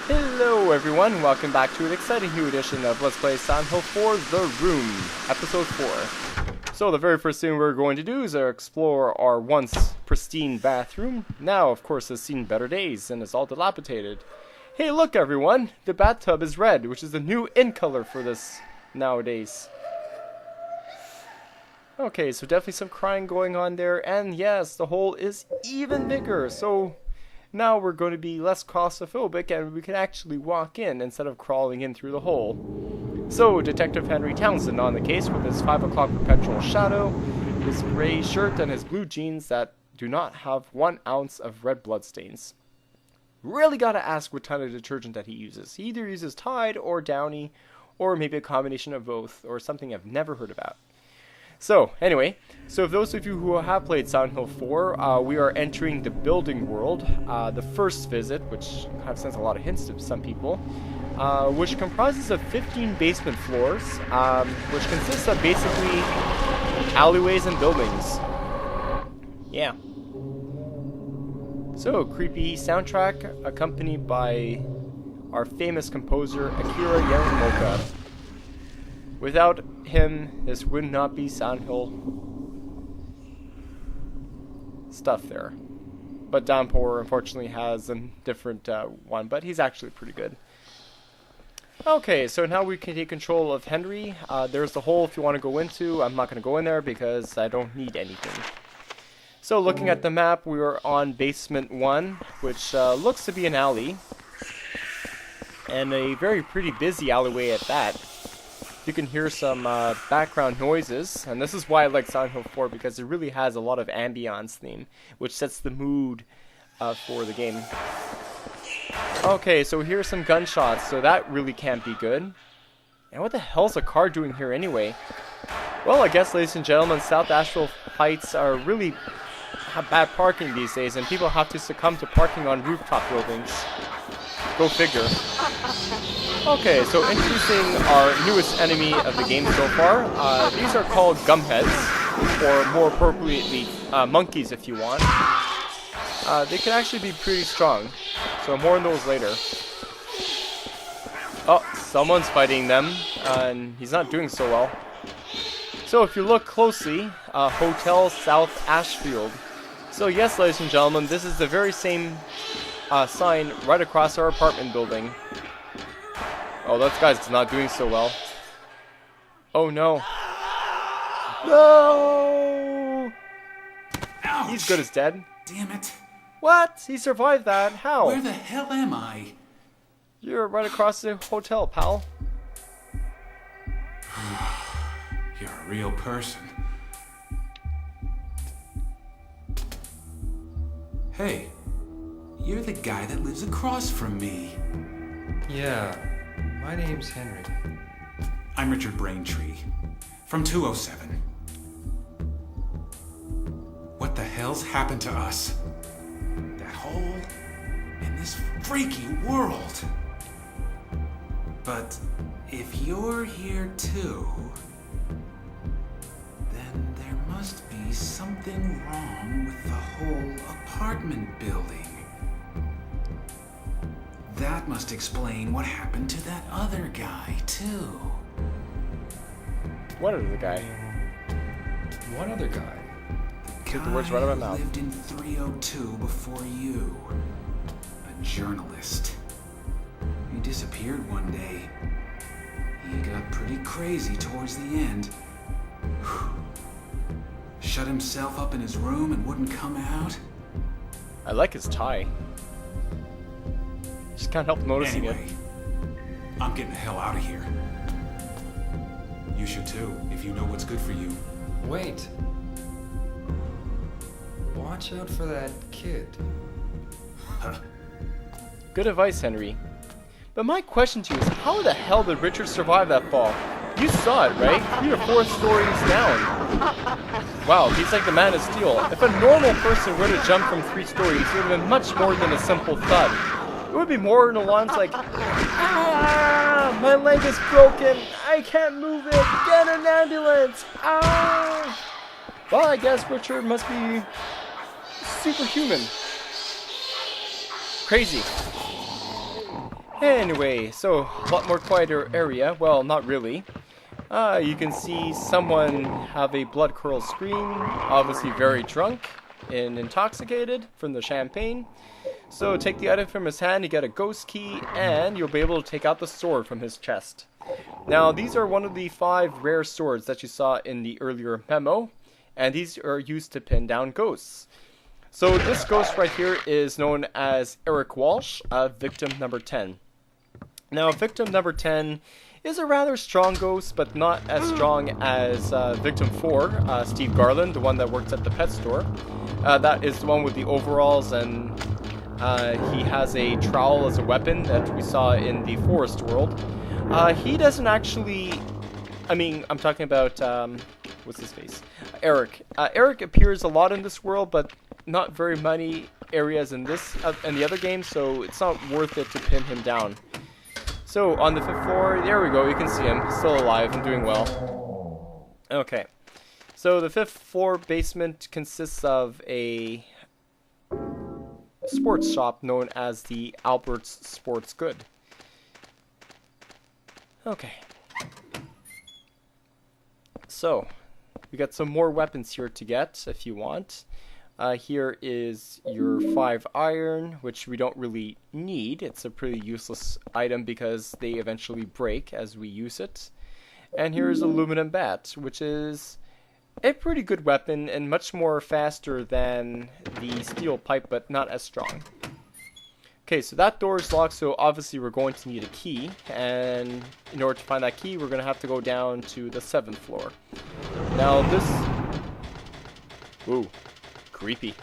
Hello everyone, welcome back to an exciting new edition of Let's Play Silent Hill 4 The Room, Episode 4. So the very first thing we're going to do is explore our once pristine bathroom. Now, of course, has seen better days and is all dilapidated. Hey look everyone, the bathtub is red, which is the new in color for this nowadays. Okay, so definitely some crying going on there, and yes, the hole is even bigger, so now we're going to be less claustrophobic and we can actually walk in instead of crawling in through the hole. So, Detective Henry Townsend on the case with his 5 o'clock perpetual shadow, his gray shirt and his blue jeans that do not have 1 ounce of red bloodstains. Really gotta ask what kind of detergent that he uses. He either uses Tide or Downy, or maybe a combination of both, or something I've never heard about. So, anyway, so for those of you who have played Silent Hill 4, we are entering the building world, the first visit, which kind of sends a lot of hints to some people, which comprises of 15 basement floors, which consists of basically alleyways and buildings. Yeah. So, creepy soundtrack accompanied by our famous composer Akira Yamamoto. Without him, this would not be Silent Hill stuff there. But Downpour unfortunately has a different one, but he's actually pretty good. Okay, so now we can take control of Henry. There's the hole if you want to go into. I'm not going to go in there because I don't need anything. So looking at the map, we are on basement 1, which looks to be an alley. And a very pretty busy alleyway at that. You can hear some background noises, and this is why I like Silent Hill 4, because it really has a lot of ambience theme, which sets the mood for the game. Okay, so here's some gunshots, so that really can't be good. And what the hell's a car doing here anyway? Well, I guess, ladies and gentlemen, South Asheville Heights are really have bad parking these days, and people have to succumb to parking on rooftop buildings. Go figure. Okay, so introducing our newest enemy of the game so far. These are called gumheads, or more appropriately, monkeys if you want. They can actually be pretty strong, so more on those later. Oh, someone's fighting them, and he's not doing so well. So if you look closely, Hotel South Ashfield. So yes, ladies and gentlemen, this is the very same sign right across our apartment building. Oh, that guy's not doing so well. Oh no. No! Ouch. He's good as dead. Damn it. What? He survived that? How? Where the hell am I? You're right across the hotel, pal. You're a real person. Hey, you're the guy that lives across from me. Yeah, my name's Henry. I'm Richard Braintree, from 207. What the hell's happened to us? That hole in this freaky world. But if you're here too, then there must be something wrong with the whole apartment building. That must explain what happened to that other guy, too. What other guy? What other guy? Take the words right out of my mouth. Lived in 302 before you. A journalist. He disappeared one day. He got pretty crazy towards the end. Shut himself up in his room and wouldn't come out. I like his tie. Just can't help noticing Anyway, I'm getting the hell out of here. You should too, if you know what's good for you. Wait. Watch out for that kid. it. Good advice, Henry. But my question to you is, how the hell did Richard survive that fall? You saw it, right? 3 or 4 stories down. Wow, he's like the Man of Steel. If a normal person were to jump from 3 stories, it would have been much more than a simple thud. It would be more in the lines like, ah, my leg is broken, I can't move it, get an ambulance, ah. Well, I guess Richard must be superhuman. Crazy. Anyway, so a lot more quieter area. Well, not really. You can see someone have a blood curdle scream, obviously very drunk and intoxicated from the champagne. So take the item from his hand, you get a ghost key, and you'll be able to take out the sword from his chest. Now, these are one of the 5 rare swords that you saw in the earlier memo, and these are used to pin down ghosts. So this ghost right here is known as Eric Walsh, victim number 10. Now, victim number 10 is a rather strong ghost, but not as strong as victim 4, Steve Garland, the one that works at the pet store. That is the one with the overalls, and he has a trowel as a weapon that we saw in the forest world. He doesn't actually... I mean, I'm talking about... what's his face? Eric. Eric appears a lot in this world, but not very many areas in this and the other games, so it's not worth it to pin him down. So, on the 5th floor, there we go, you can see him, still alive and doing well. Okay, so the 5th floor basement consists of a sports shop known as the Albert's Sports Good. Okay. So, we got some more weapons here to get, if you want. Here is your 5 iron, which we don't really need. It's a pretty useless item because they eventually break as we use it. And here's aluminum bat, which is a pretty good weapon and much more faster than the steel pipe, but not as strong. Okay, so that door is locked, so obviously we're going to need a key. And in order to find that key, we're going to have to go down to the 7th floor. Now this... Ooh. Creepy.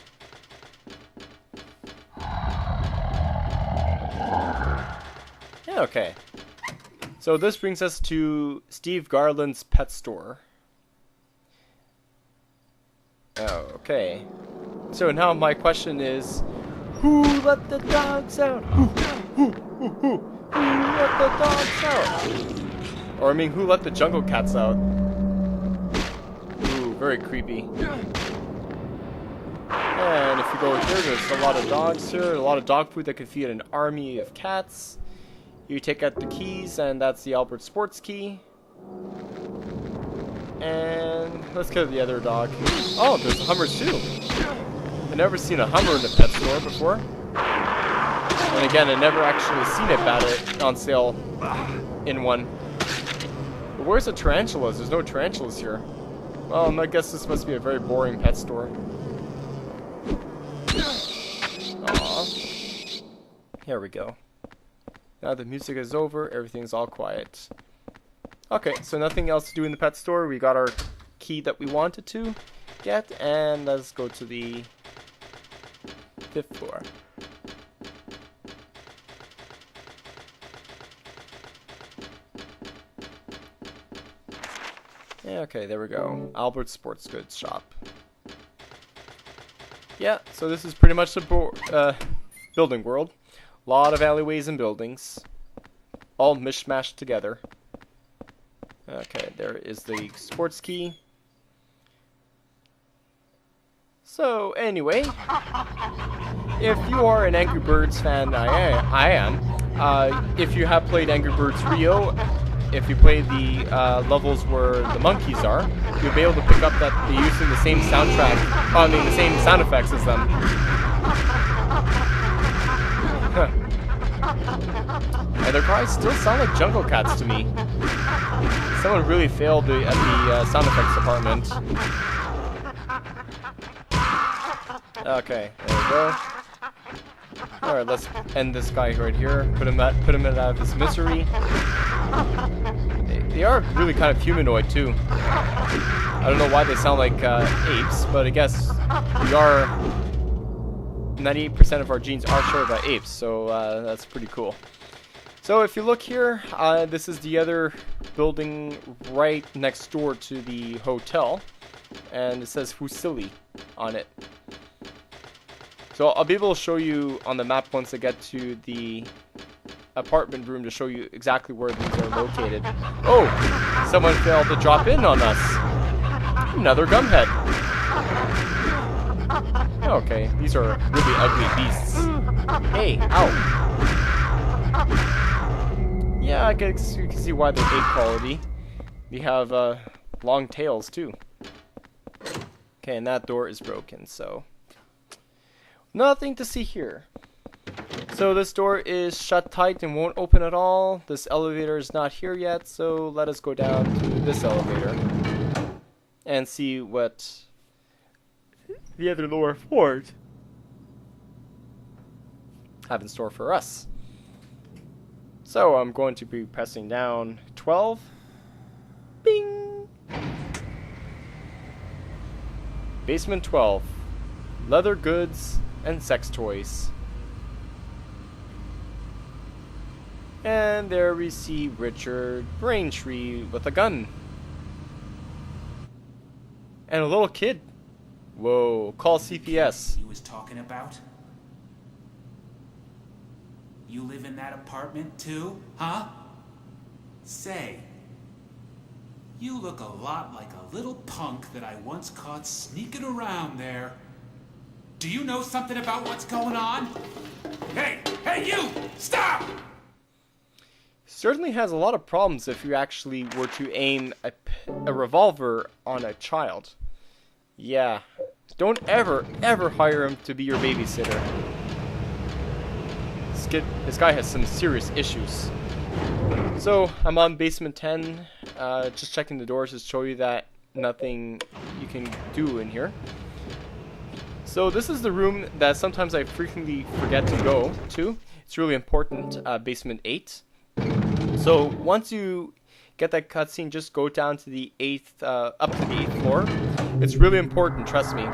Yeah, okay. So this brings us to Steve Garland's pet store. Okay. So now my question is, who let the dogs out? Who let the dogs out? Or I mean, who let the jungle cats out? Ooh, very creepy. And if you go here, there's a lot of dogs here, a lot of dog food that could feed an army of cats. You take out the keys, and that's the Albert Sports key. And let's go to the other dog. Oh, there's Hummers too. I've never seen a Hummer in a pet store before. And again, I've never actually seen it on sale in one. But where's the tarantulas? There's no tarantulas here. Well, I guess this must be a very boring pet store. Aww. Here we go. Now the music is over, everything's all quiet. Okay, so nothing else to do in the pet store. We got our key that we wanted to get, and let's go to the 5th floor. Yeah, okay, there we go. Albert Sports Goods Shop. Yeah, so this is pretty much the building world. A lot of alleyways and buildings. All mishmashed together. Okay, there is the sports key. So, anyway. If you are an Angry Birds fan, I am. If you have played Angry Birds Rio, if you play the levels where the monkeys are, you'll be able to pick up that they're using the same soundtrack, the same sound effects as them. And their cries still sound like jungle cats to me. Someone really failed at the sound effects department. Okay, there we go. Alright, let's end this guy right here. Put him out of his misery. They are really kind of humanoid too. I don't know why they sound like apes, but I guess we are 98% of our genes are shared by apes, so that's pretty cool. So if you look here, this is the other building right next door to the hotel, and it says Fusili on it. So I'll be able to show you on the map once I get to the apartment room to show you exactly where these are located. Oh, someone failed to drop in on us. Another gumhead. Okay, these are really ugly beasts. Hey, ow. I guess you can see why they're 8 quality. We have long tails too. Okay, and that door is broken, so nothing to see here. So this door is shut tight and won't open at all. This elevator is not here yet, so let us go down to this elevator and see what the other lower floors have in store for us. So I'm going to be pressing down 12. Bing! Basement 12. Leather goods and sex toys. And there we see Richard Braintree with a gun. And a little kid. Whoa, call CPS. He was talking about? You live in that apartment too, huh? Say, you look a lot like a little punk that I once caught sneaking around there. Do you know something about what's going on? Hey, you! Stop! Certainly has a lot of problems if you actually were to aim a revolver on a child. Yeah. Don't ever hire him to be your babysitter. This guy has some serious issues. So, I'm on basement 10. Just checking the doors to show you that nothing you can do in here. So, this is the room that sometimes I frequently forget to go to. It's really important. Basement 8. So, once you get that cutscene, just go down to the 8th, up to the 8th floor. It's really important, trust me.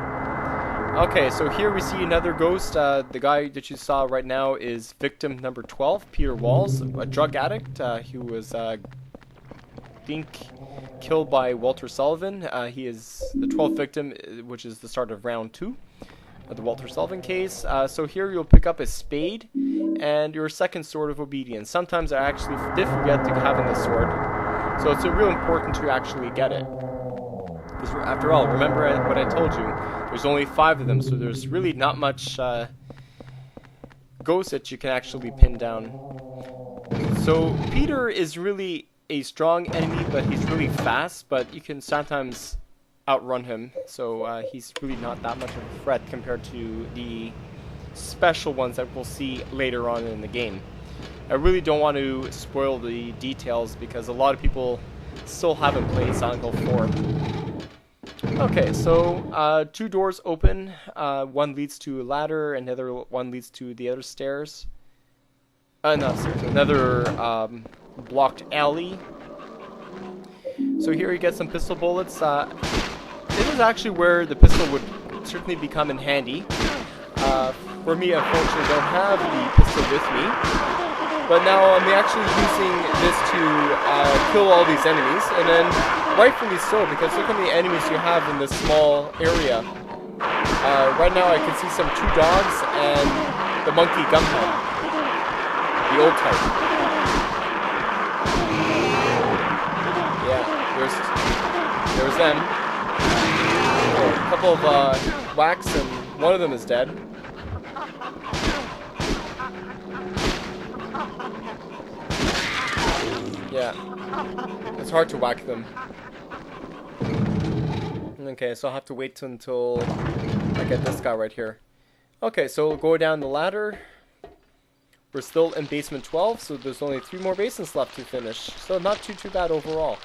Okay, so here we see another ghost. The guy that you saw right now is victim number 12, Peter Walls, a drug addict who was, I think, killed by Walter Sullivan. He is the 12th victim, which is the start of round 2 of the Walter Sullivan case. So here you'll pick up a spade and your second sword of obedience. Sometimes I actually did forget to having the sword, so it's real important to actually get it. Because after all, remember what I told you, there's only 5 of them, so there's really not much ghosts that you can actually pin down. So Peter is really a strong enemy, but he's really fast, but you can sometimes outrun him, so he's really not that much of a threat compared to the special ones that we'll see later on in the game. I really don't want to spoil the details because a lot of people still haven't played Silent Hill 4. Okay, so 2 doors open. One leads to a ladder, and the other one leads to the other stairs. Not stairs, another blocked alley. So here you get some pistol bullets. This is actually where the pistol would certainly become in handy. For me, unfortunately, I don't have the pistol with me. But now I'm actually using this to kill all these enemies, and then rightfully so, because look how many enemies you have in this small area. Right now I can see some 2 dogs and the monkey gunhead, the old type. Yeah, there's them. Oh, a couple of whacks and one of them is dead. Yeah, it's hard to whack them. Okay, so I'll have to wait until I get this guy right here. Okay, so we'll go down the ladder. We're still in basement 12, so there's only 3 more basements left to finish. So not too bad overall.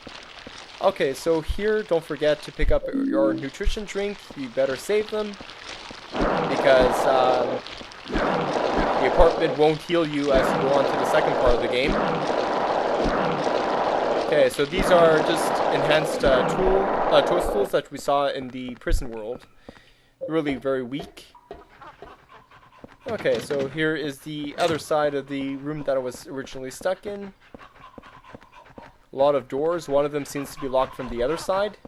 Okay, so here, don't forget to pick up your nutrition drink. You better save them, because the apartment won't heal you as you go on to the second part of the game. Okay, so these are just enhanced toadstools that we saw in the prison world. Really very weak. Okay, so here is the other side of the room that I was originally stuck in. A lot of doors. One of them seems to be locked from the other side.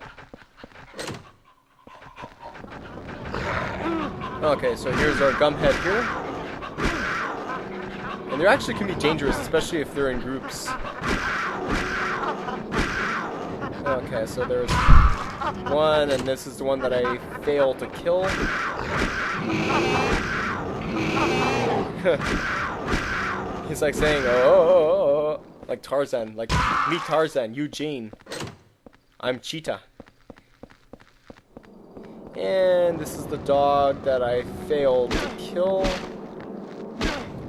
Okay, so here's our gumhead here. And they actually can be dangerous, especially if they're in groups. Okay, so there's one, and this is the one that I failed to kill. He's like saying, oh. Like Tarzan. Like, me Tarzan, you Jane. I'm Cheetah. And this is the dog that I failed to kill.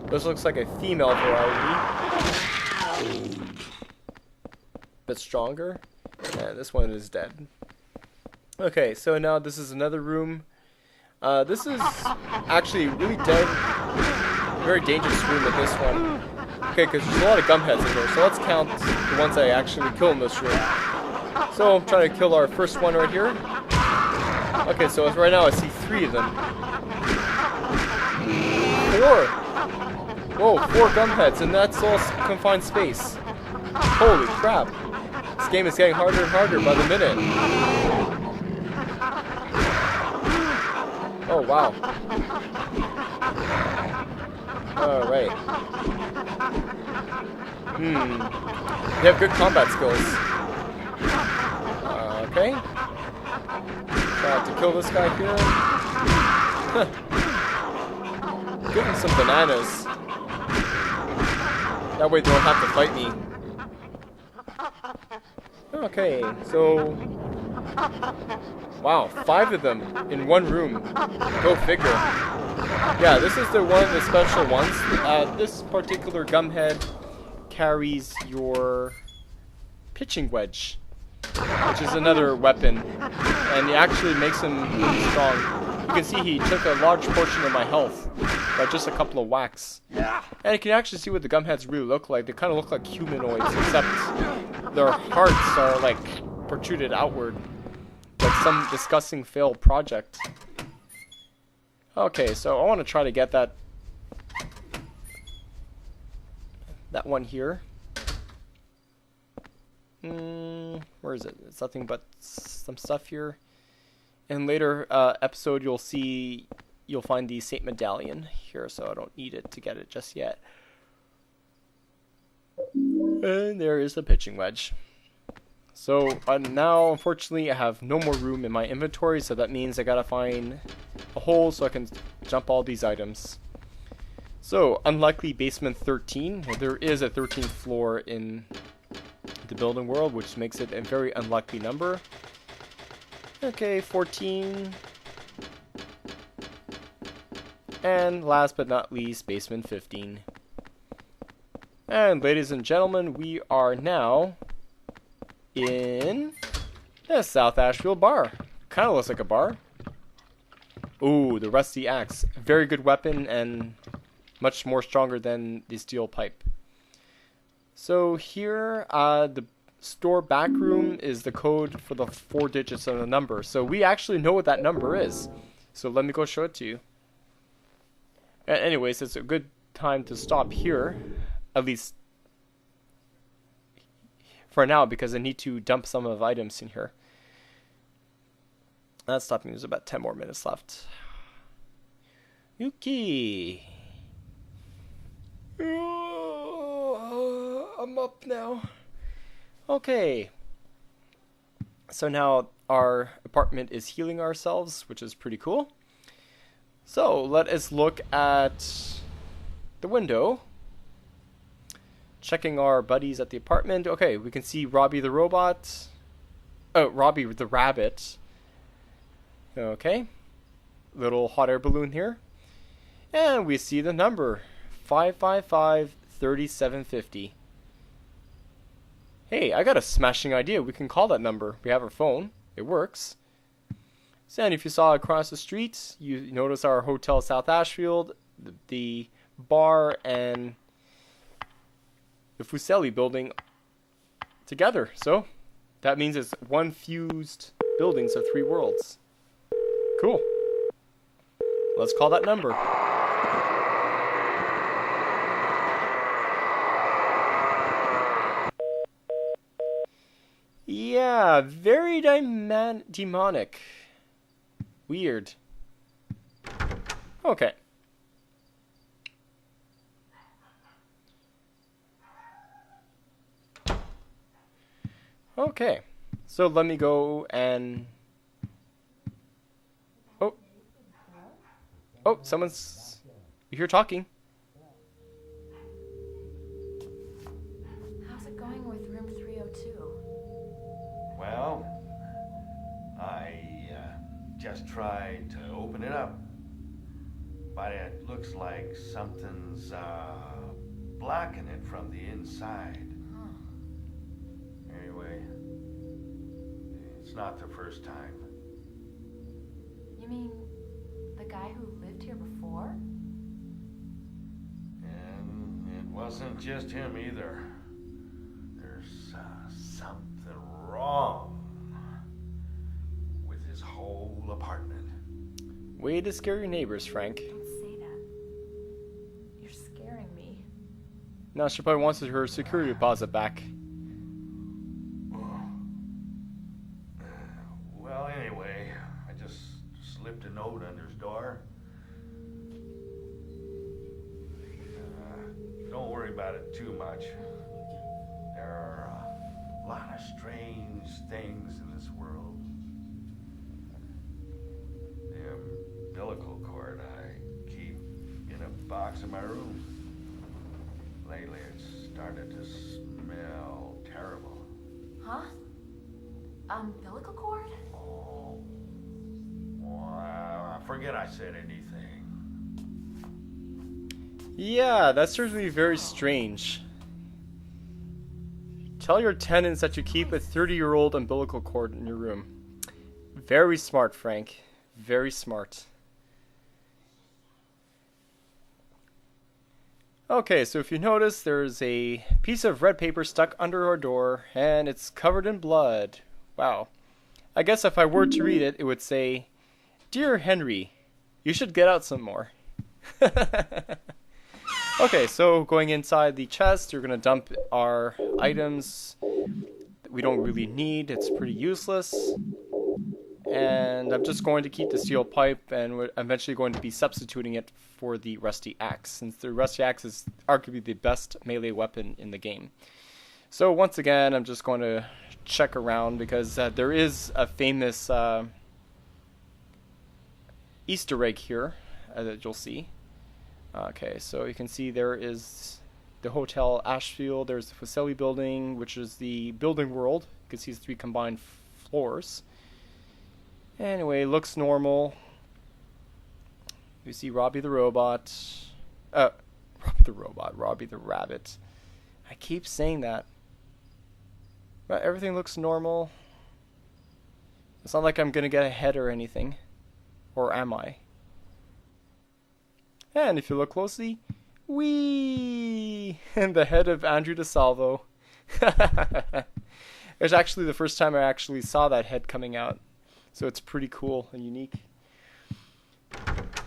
This looks like a female variety. Bit stronger. And this one is dead. Okay, so now this is another room. This is actually really very dangerous room with this one. Okay, because there's a lot of gumheads in here. So let's count the ones I actually kill in this room. So I'm trying to kill our first one right here. Okay, so right now I see 3 of them. 4! Whoa, 4 gumheads, and that's all confined space. Holy crap. This game is getting harder and harder by the minute. Oh, wow. Alright. They have good combat skills. Okay. Try to kill this guy here. Give him some bananas. That way they don't have to fight me. Okay, so... Wow, 5 of them in one room. Go figure. Yeah, this is one of the special ones. This particular gumhead carries your pitching wedge, which is another weapon, and it actually makes him really strong. You can see he took a large portion of my health by just a couple of whacks. And you can actually see what the gumheads really look like. They kind of look like humanoids, except their hearts are like protruded outward, like some disgusting failed project. Okay, so I want to try to get that one here. Where is it? It's nothing but some stuff here. In later episode, you'll find the Saint Medallion here, so I don't need it to get it just yet. And there is the pitching wedge. So now, unfortunately, I have no more room in my inventory, so that means I gotta find a hole so I can jump all these items. So, unlikely basement 13. There is a 13th floor in the building world, which makes it a very unlikely number. Okay, 14. And last but not least, basement 15. And ladies and gentlemen, we are now in the South Ashfield bar. Kind of looks like a bar. Ooh, the rusty axe. Very good weapon and much more stronger than the steel pipe. So here, the store back room is the code for the 4 digits of the number. So we actually know what that number is. So let me go show it to you. Anyways, it's a good time to stop here. At least for now, because I need to dump some of the items in here. That's stopping. There's about 10 more minutes left. Yuki. I'm up now. Okay. So now our apartment is healing ourselves, which is pretty cool. So let us look at the window. Checking our buddies at the apartment. Okay, we can see Robbie the robot. Oh, Robbie the rabbit. Okay. Little hot air balloon here. And we see the number. 555-3750. Hey, I got a smashing idea. We can call that number. We have our phone. It works. So, and if you saw across the street, you notice our Hotel South Ashfield, the bar, and the Fuseli building together. So, that means it's one fused buildings of 3 worlds. Cool. Let's call that number. Yeah, very demonic. Weird. Okay. Okay. So let me go and... Oh, someone's... You hear talking. How too. Well, I just tried to open it up, but it looks like something's blocking it from the inside. Huh. Anyway, it's not the first time. You mean the guy who lived here before? And it wasn't just him either. There's something wrong with his whole apartment. Way to scare your neighbors, Frank. Don't say that. You're scaring me. Now she probably wants her security deposit back. Well, anyway, I just slipped a note under his door. Don't worry about it too much. There are a lot of strange things in this world. The umbilical cord I keep in a box in my room. Lately it's started to smell terrible. Huh? Umbilical cord? Oh, well, forget I said anything. Yeah, that's certainly very strange. Tell your tenants that you keep a 30-year-old umbilical cord in your room. Very smart, Frank. Very smart. Okay, so if you notice, there's a piece of red paper stuck under our door, and it's covered in blood. Wow. I guess if I were to read it, it would say, "Dear Henry, you should get out some more." Okay, so going inside the chest, you're going to dump our items that we don't really need. It's pretty useless. And I'm just going to keep the steel pipe, and we're eventually going to be substituting it for the rusty axe, since the rusty axe is arguably the best melee weapon in the game. So once again, I'm just going to check around, because there is a famous Easter egg here that you'll see. Okay, so you can see there is the Hotel Ashfield. There's the Facility Building, which is the building world. You can see the 3 combined floors. Anyway, looks normal. You see Robbie the Robot. Robbie the Rabbit. I keep saying that. But everything looks normal. It's not like I'm going to get a head or anything. Or am I? And if you look closely, whee! And the head of Andrew DeSalvo. It's actually the first time I actually saw that head coming out. So it's pretty cool and unique.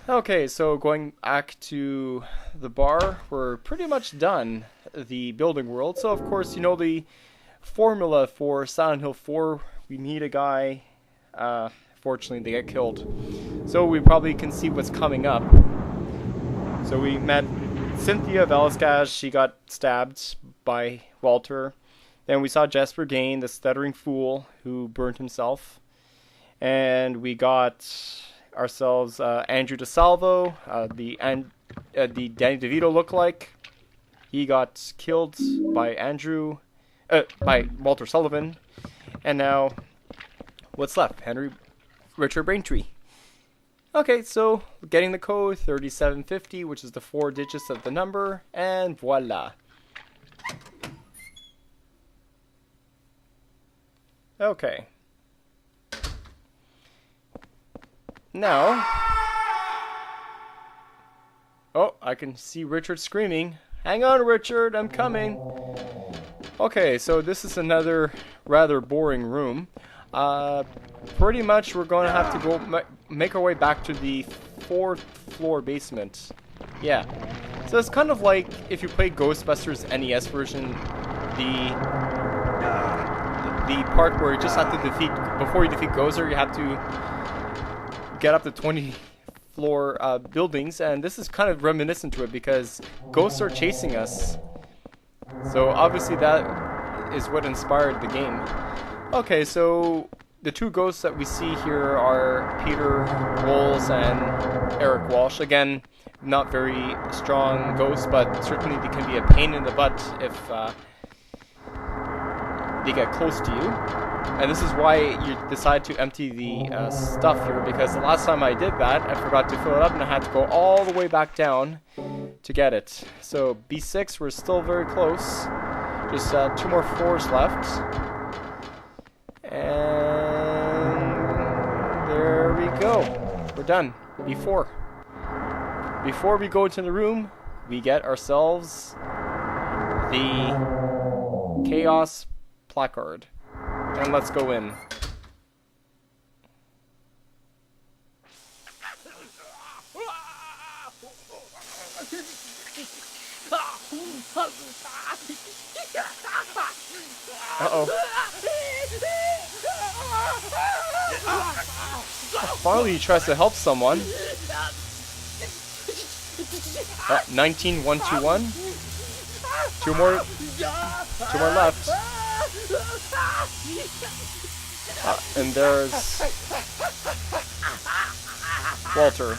Okay, so going back to the bar, we're pretty much done the building world. So of course, you know the formula for Silent Hill 4. We need a guy. Fortunately, they get killed. So we probably can see what's coming up. So we met Cynthia Velasquez. She got stabbed by Walter. Then we saw Jasper Gain, the stuttering fool who burned himself. And we got ourselves Andrew DeSalvo, the Danny DeVito lookalike. He got killed by by Walter Sullivan. And now, what's left? Richard Braintree. Okay, so getting the code 3750, which is the 4 digits of the number, and voila. Okay. Now, oh, I can see Richard screaming. Hang on, Richard, I'm coming. Okay, so this is another rather boring room. Pretty much we're going to have to go make our way back to the 4th floor basement. Yeah. So it's kind of like if you play Ghostbusters NES version, the part where you just have to defeat, before you defeat Gozer, you have to get up to 20 floor buildings, and this is kind of reminiscent to it because ghosts are chasing us. So obviously that is what inspired the game. Okay, so the 2 ghosts that we see here are Peter Rolls and Eric Walsh. Again, not very strong ghosts, but certainly they can be a pain in the butt if they get close to you. And this is why you decide to empty the stuff here, because the last time I did that, I forgot to fill it up and I had to go all the way back down to get it. So B6, we're still very close. Just 2 more floors left. And there we go. We're done. Before we go into the room, we get ourselves the Chaos placard. And let's go in. Uh-oh. Finally, he tries to help someone. 19121. Two more left. And there's Walter.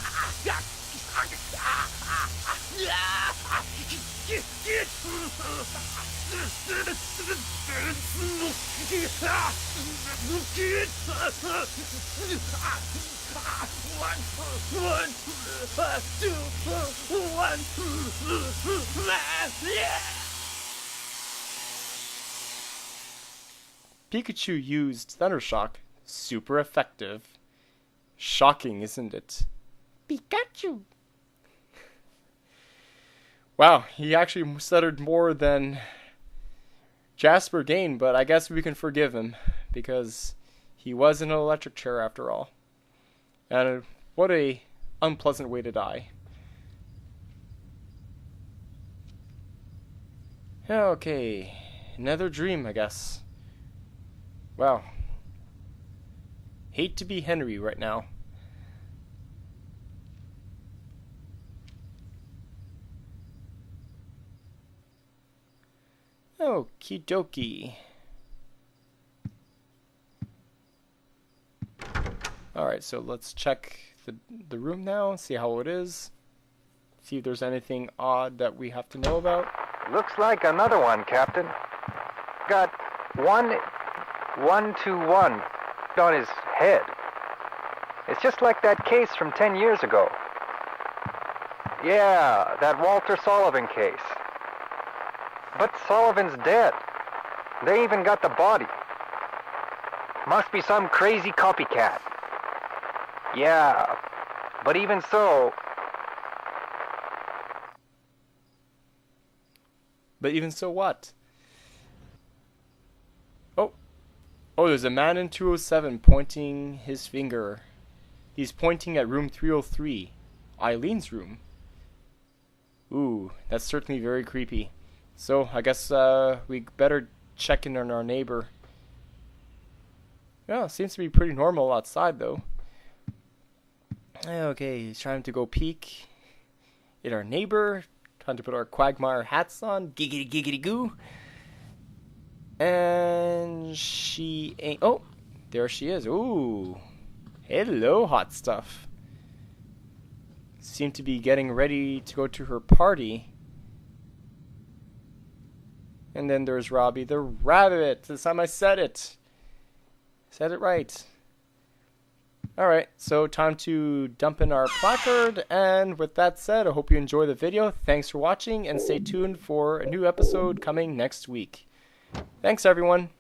Pikachu used Thundershock. Super effective. Shocking, isn't it? Pikachu! Wow, he actually stuttered more than Jasper gained, but I guess we can forgive him, because he was in an electric chair after all. And what a unpleasant way to die. Okay, another dream, I guess. Wow. Hate to be Henry right now. Okie dokie. Alright, so let's check the room now, see how it is. See if there's anything odd that we have to know about. Looks like another one, Captain. Got 121 on his head. It's just like that case from 10 years ago. Yeah, that Walter Sullivan case. But Sullivan's dead. They even got the body. Must be some crazy copycat. Yeah, but even so... But even so what? Oh, there's a man in 207 pointing his finger. He's pointing at room 303, Eileen's room. Ooh, that's certainly very creepy. So, I guess we better check in on our neighbor. Yeah, seems to be pretty normal outside, though. Okay, it's time to go peek at our neighbor. Time to put our Quagmire hats on. Giggity giggity goo. And she ain't... Oh, there she is. Ooh. Hello, hot stuff. Seem to be getting ready to go to her party. And then there's Robbie the rabbit. This time I said it. Said it right. Alright, so time to dump in our placard. And with that said, I hope you enjoy the video. Thanks for watching, and stay tuned for a new episode coming next week. Thanks, everyone.